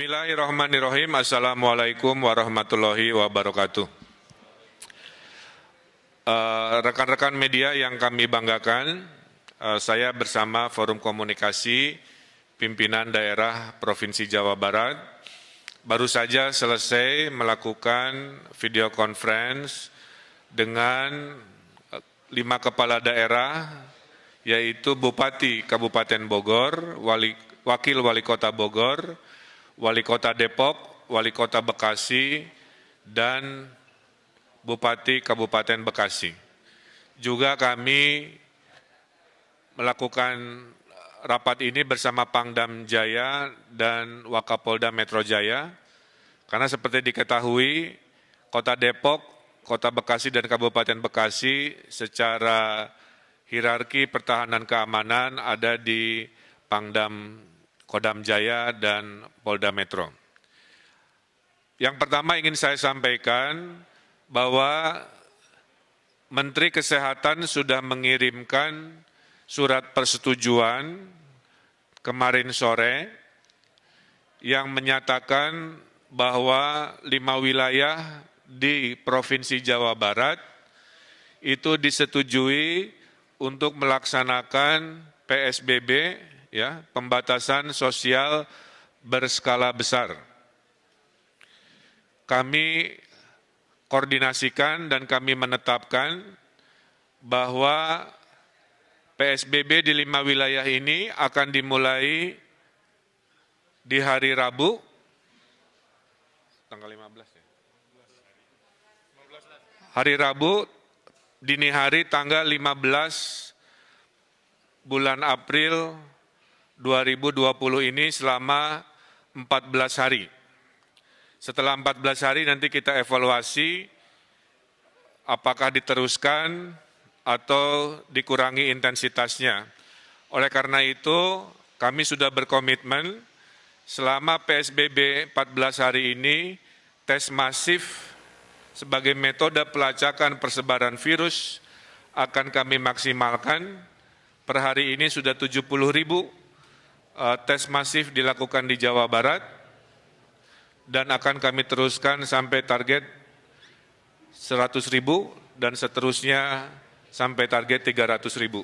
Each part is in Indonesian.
Bismillahirrahmanirrahim. Assalamualaikum warahmatullahi wabarakatuh. Rekan-rekan media yang kami banggakan, saya bersama Forum Komunikasi Pimpinan Daerah Provinsi Jawa Barat baru saja selesai melakukan video conference dengan 5 kepala daerah, yaitu Bupati Kabupaten Bogor, Wakil Wali Kota Bogor, Wali Kota Depok, Wali Kota Bekasi, dan Bupati Kabupaten Bekasi. Juga kami melakukan rapat ini bersama Pangdam Jaya dan Wakapolda Metro Jaya, karena seperti diketahui, Kota Depok, Kota Bekasi, dan Kabupaten Bekasi secara hierarki pertahanan keamanan ada di Pangdam Kodam Jaya dan Polda Metro. Yang pertama ingin saya sampaikan bahwa Menteri Kesehatan sudah mengirimkan surat persetujuan kemarin sore yang menyatakan bahwa 5 wilayah di Provinsi Jawa Barat itu disetujui untuk melaksanakan PSBB, ya, pembatasan sosial berskala besar. Kami koordinasikan dan kami menetapkan bahwa PSBB di 5 wilayah ini akan dimulai di hari Rabu, tanggal 15 ya? Hari Rabu, dini hari tanggal 15 bulan April 2020 ini selama 14 hari. Setelah 14 hari nanti kita evaluasi apakah diteruskan atau dikurangi intensitasnya. Oleh karena itu, kami sudah berkomitmen selama PSBB 14 hari ini, tes masif sebagai metode pelacakan persebaran virus akan kami maksimalkan. Per hari ini sudah 70.000 tes masif dilakukan di Jawa Barat dan akan kami teruskan sampai target 100.000 dan seterusnya sampai target 300.000.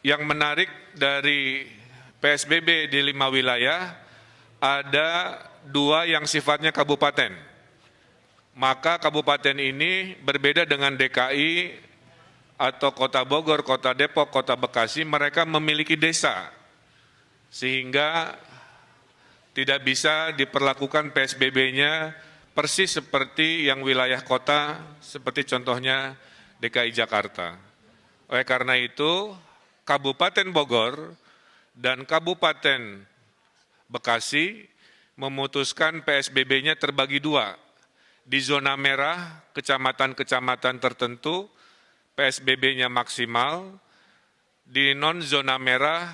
Yang menarik dari PSBB di 5 wilayah, ada 2 yang sifatnya kabupaten. Maka kabupaten ini berbeda dengan DKI atau Kota Bogor, Kota Depok, Kota Bekasi, mereka memiliki desa, sehingga tidak bisa diperlakukan PSBB-nya persis seperti yang wilayah kota, seperti contohnya DKI Jakarta. Oleh karena itu, Kabupaten Bogor dan Kabupaten Bekasi memutuskan PSBB-nya terbagi 2. Di zona merah, kecamatan-kecamatan tertentu, PSBB-nya maksimal, di non-zona merah,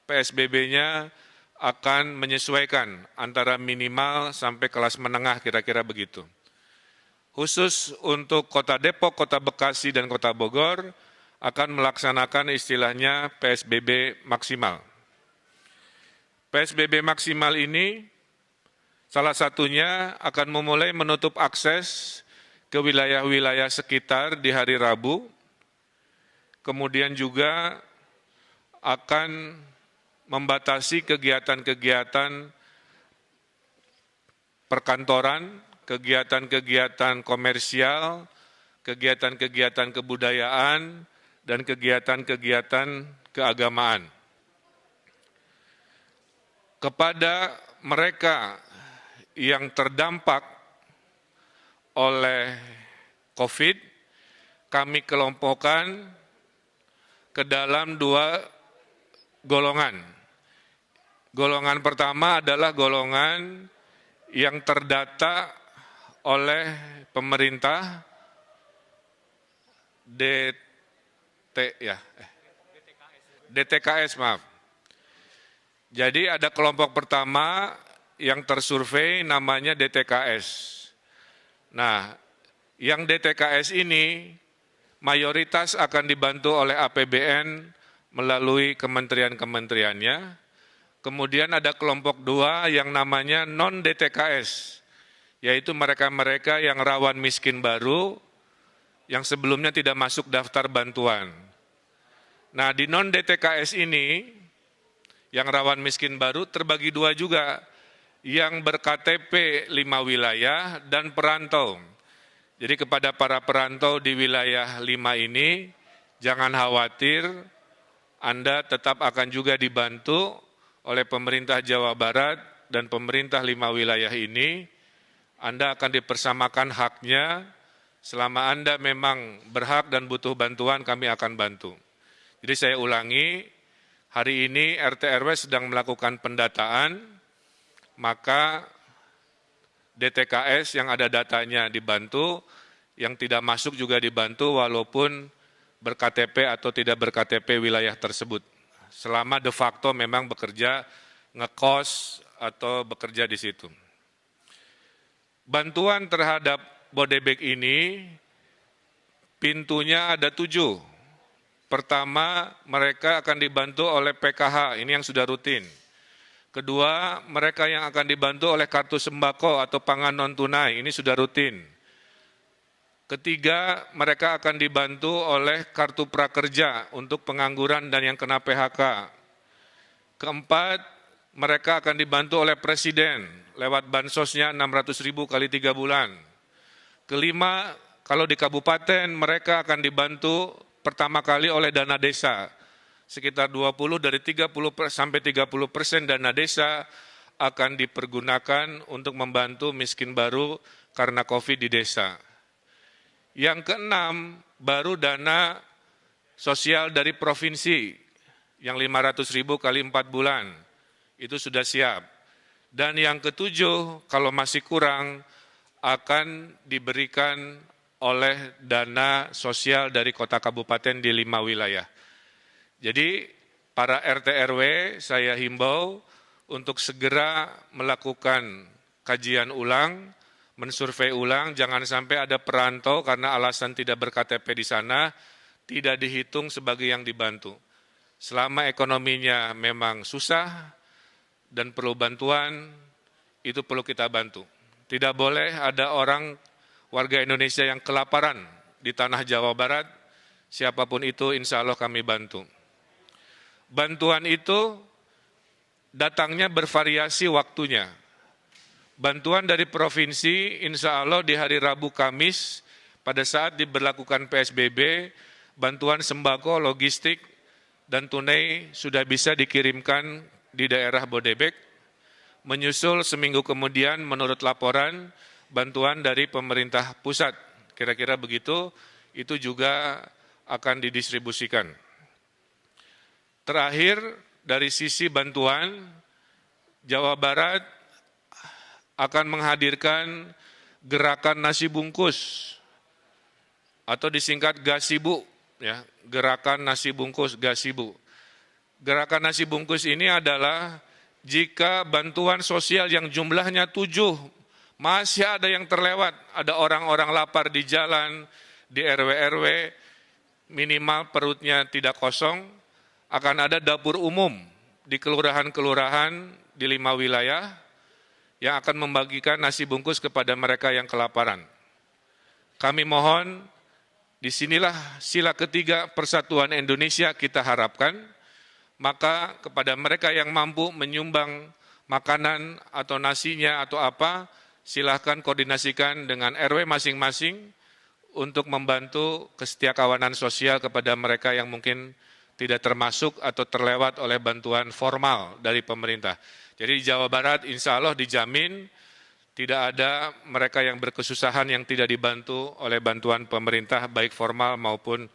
PSBB-nya akan menyesuaikan antara minimal sampai kelas menengah, kira-kira begitu. Khusus untuk Kota Depok, Kota Bekasi, dan Kota Bogor akan melaksanakan istilahnya PSBB maksimal. PSBB maksimal ini salah satunya akan memulai menutup akses ke wilayah-wilayah sekitar di hari Rabu, kemudian juga akan membatasi kegiatan-kegiatan perkantoran, kegiatan-kegiatan komersial, kegiatan-kegiatan kebudayaan, dan kegiatan-kegiatan keagamaan. Kepada mereka yang terdampak oleh COVID, kami kelompokkan ke dalam 2 golongan. Golongan pertama adalah golongan yang terdata oleh pemerintah DTKS, maaf. Jadi ada kelompok pertama yang tersurvei namanya DTKS. Nah, yang DTKS ini mayoritas akan dibantu oleh APBN melalui kementerian-kementeriannya, Kemudian ada kelompok 2 yang namanya non-DTKS, yaitu mereka-mereka yang rawan miskin baru, yang sebelumnya tidak masuk daftar bantuan. Nah, di non-DTKS ini, yang rawan miskin baru terbagi 2 juga, yang berKTP 5 wilayah dan perantau. Jadi kepada para perantau di wilayah 5 ini, jangan khawatir, Anda tetap akan juga dibantu oleh pemerintah Jawa Barat dan pemerintah 5 wilayah ini. Anda akan dipersamakan haknya, selama Anda memang berhak dan butuh bantuan, kami akan bantu. Jadi saya ulangi, hari ini RT RW sedang melakukan pendataan, maka DTKS yang ada datanya dibantu, yang tidak masuk juga dibantu walaupun berKTP atau tidak berKTP wilayah tersebut. Selama de facto memang bekerja ngekos atau bekerja di situ. Bantuan terhadap Bodebek ini pintunya ada 7. Pertama, mereka akan dibantu oleh PKH, ini yang sudah rutin. Kedua, mereka yang akan dibantu oleh kartu sembako atau pangan non-tunai, ini sudah rutin. Ketiga, mereka akan dibantu oleh kartu prakerja untuk pengangguran dan yang kena PHK. Keempat, mereka akan dibantu oleh Presiden lewat bansosnya 600.000 kali 3 bulan. Kelima, kalau di kabupaten mereka akan dibantu pertama kali oleh dana desa. Sekitar 20 dari 30 sampai 30% dana desa akan dipergunakan untuk membantu miskin baru karena COVID di desa. Yang keenam, baru dana sosial dari provinsi yang 500.000 kali 4 bulan. Itu sudah siap. Dan yang ketujuh, kalau masih kurang, akan diberikan oleh dana sosial dari kota kabupaten di 5 wilayah. Jadi para RT RW saya himbau untuk segera melakukan kajian ulang, mensurvei ulang, jangan sampai ada perantau karena alasan tidak berKTP di sana, tidak dihitung sebagai yang dibantu. Selama ekonominya memang susah dan perlu bantuan, itu perlu kita bantu. Tidak boleh ada orang warga Indonesia yang kelaparan di tanah Jawa Barat, siapapun itu insya Allah kami bantu. Bantuan itu datangnya bervariasi waktunya. Bantuan dari provinsi insya Allah di hari Rabu Kamis pada saat diberlakukan PSBB, bantuan sembako, logistik, dan tunai sudah bisa dikirimkan di daerah Bodebek. Menyusul seminggu kemudian menurut laporan bantuan dari pemerintah pusat. Kira-kira begitu, itu juga akan didistribusikan. Terakhir, dari sisi bantuan, Jawa Barat akan menghadirkan gerakan nasi bungkus atau disingkat Gasibu, ya, gerakan nasi bungkus Gasibu. Gerakan nasi bungkus ini adalah jika bantuan sosial yang jumlahnya 7 masih ada yang terlewat, ada orang-orang lapar di jalan, di RW-RW, minimal perutnya tidak kosong, akan ada dapur umum di kelurahan-kelurahan di 5 wilayah yang akan membagikan nasi bungkus kepada mereka yang kelaparan. Kami mohon, disinilah sila ketiga persatuan Indonesia kita harapkan, maka kepada mereka yang mampu menyumbang makanan atau nasinya atau apa, silahkan koordinasikan dengan RW masing-masing untuk membantu kesetiakawanan sosial kepada mereka yang mungkin tidak termasuk atau terlewat oleh bantuan formal dari pemerintah. Jadi di Jawa Barat insya Allah dijamin tidak ada mereka yang berkesusahan yang tidak dibantu oleh bantuan pemerintah baik formal maupun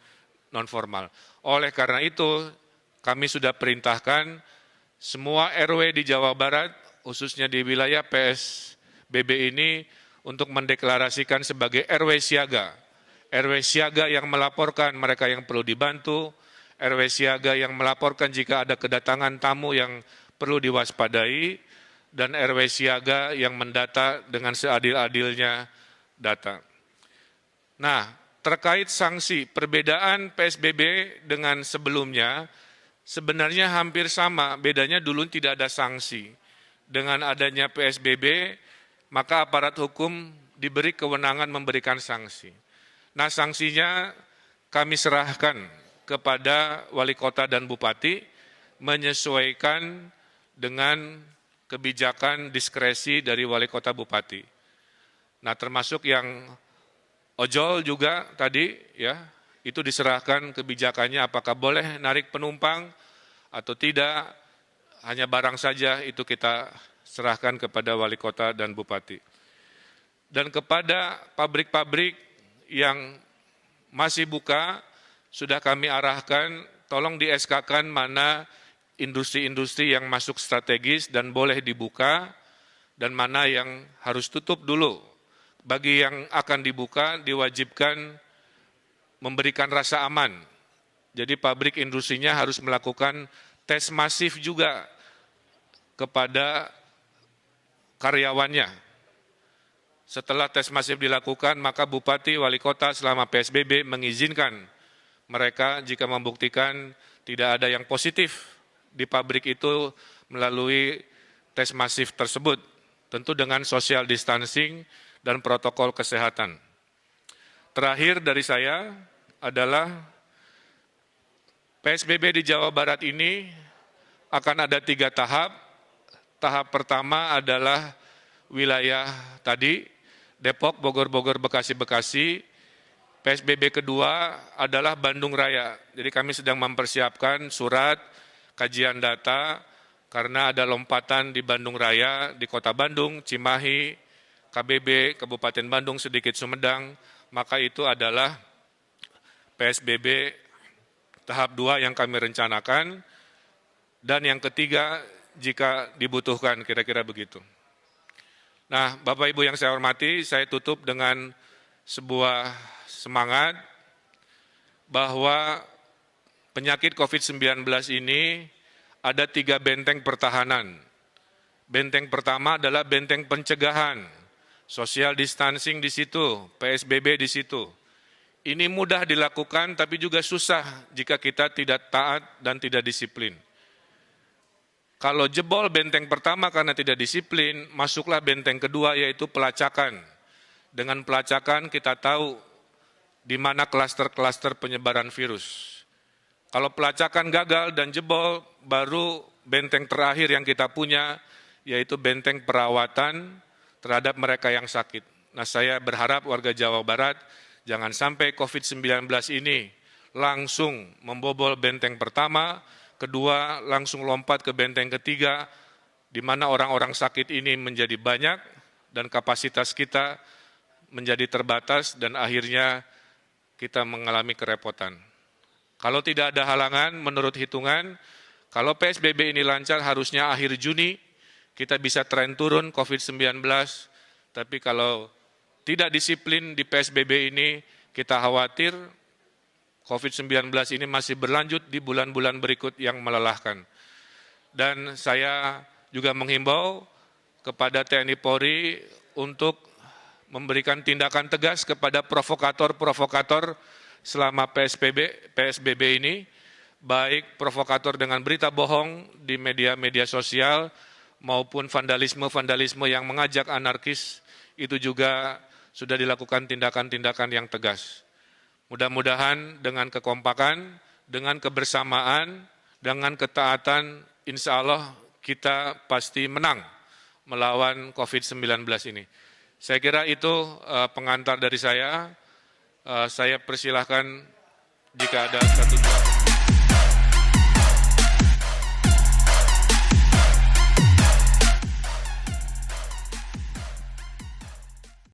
non-formal. Oleh karena itu kami sudah perintahkan semua RW di Jawa Barat khususnya di wilayah PSBB ini untuk mendeklarasikan sebagai RW siaga. RW siaga yang melaporkan mereka yang perlu dibantu, RW siaga yang melaporkan jika ada kedatangan tamu yang perlu diwaspadai, dan RW siaga yang mendata dengan seadil-adilnya data. Nah, terkait sanksi, perbedaan PSBB dengan sebelumnya, sebenarnya hampir sama, bedanya dulu tidak ada sanksi. Dengan adanya PSBB, maka aparat hukum diberi kewenangan memberikan sanksi. Nah, sanksinya kami serahkan kepada wali kota dan bupati, menyesuaikan dengan kebijakan diskresi dari wali kota bupati. Nah, termasuk yang ojol juga tadi, ya, itu diserahkan kebijakannya apakah boleh narik penumpang atau tidak, hanya barang saja itu kita serahkan kepada wali kota dan bupati. Dan kepada pabrik-pabrik yang masih buka, sudah kami arahkan, tolong di SK-kan mana industri-industri yang masuk strategis dan boleh dibuka, dan mana yang harus tutup dulu. Bagi yang akan dibuka, diwajibkan memberikan rasa aman. Jadi pabrik industrinya harus melakukan tes masif juga kepada karyawannya. Setelah tes masif dilakukan, maka bupati, wali kota selama PSBB mengizinkan mereka jika membuktikan tidak ada yang positif di pabrik itu melalui tes masif tersebut, tentu dengan social distancing dan protokol kesehatan. Terakhir dari saya adalah PSBB di Jawa Barat ini akan ada 3 tahap. Tahap pertama adalah wilayah tadi, Depok, Bogor, Bekasi. PSBB kedua adalah Bandung Raya. Jadi kami sedang mempersiapkan surat, kajian data, karena ada lompatan di Bandung Raya, di Kota Bandung, Cimahi, KBB, Kabupaten Bandung, sedikit Sumedang, maka itu adalah PSBB tahap 2 yang kami rencanakan, dan yang ketiga jika dibutuhkan, kira-kira begitu. Nah, Bapak Ibu yang saya hormati, saya tutup dengan sebuah semangat bahwa penyakit COVID-19 ini ada 3 benteng pertahanan. Benteng pertama adalah benteng pencegahan, social distancing di situ, PSBB di situ. Ini mudah dilakukan tapi juga susah jika kita tidak taat dan tidak disiplin. Kalau jebol benteng pertama karena tidak disiplin, masuklah benteng kedua yaitu pelacakan. Dengan pelacakan kita tahu di mana klaster-klaster penyebaran virus. Kalau pelacakan gagal dan jebol, baru benteng terakhir yang kita punya yaitu benteng perawatan terhadap mereka yang sakit. Nah, saya berharap warga Jawa Barat jangan sampai COVID-19 ini langsung membobol benteng pertama, kedua langsung lompat ke benteng ketiga, di mana orang-orang sakit ini menjadi banyak dan kapasitas kita menjadi terbatas dan akhirnya kita mengalami kerepotan. Kalau tidak ada halangan, menurut hitungan, kalau PSBB ini lancar harusnya akhir Juni kita bisa tren turun COVID-19, tapi kalau tidak disiplin di PSBB ini, kita khawatir COVID-19 ini masih berlanjut di bulan-bulan berikut yang melelahkan. Dan saya juga menghimbau kepada TNI Polri untuk memberikan tindakan tegas kepada provokator-provokator selama PSBB ini, baik provokator dengan berita bohong di media-media sosial maupun vandalisme-vandalisme yang mengajak anarkis, itu juga sudah dilakukan tindakan-tindakan yang tegas. Mudah-mudahan dengan kekompakan, dengan kebersamaan, dengan ketaatan, insya Allah kita pasti menang melawan COVID-19 ini. Saya kira itu pengantar dari saya. Saya persilahkan jika ada satu dua.